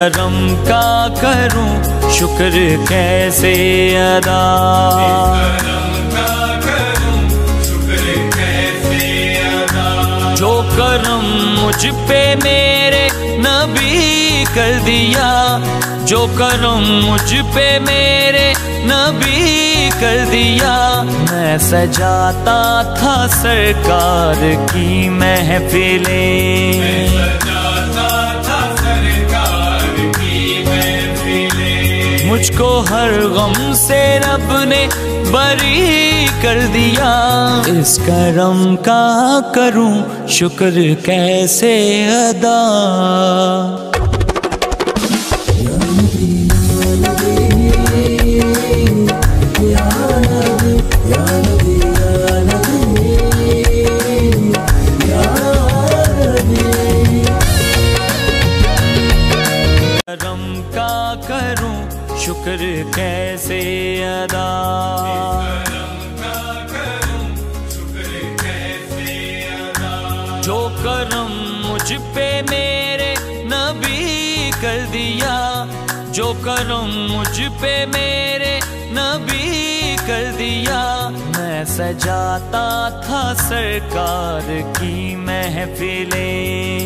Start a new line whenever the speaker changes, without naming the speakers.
کرم کا کروں شکر کیسے ادا، جو کرم مجھ پہ میرے نبی کر دیا، جو کرم مجھ پہ میرے نبی کر دیا۔ میں سجاتا تھا سرکار کی محفلیں، مجھ کو ہر غم سے رب نے بری کر دیا۔ اس کرم کا کروں شکر کیسے ادا۔ کرم کا کروں شکر کیسے ادا، جو کرم مجھ پہ میرے نبی کر دیا، جو کرم مجھ پہ میرے نبی کر دیا۔ میں سجاتا تھا سرکار کی محفلیں،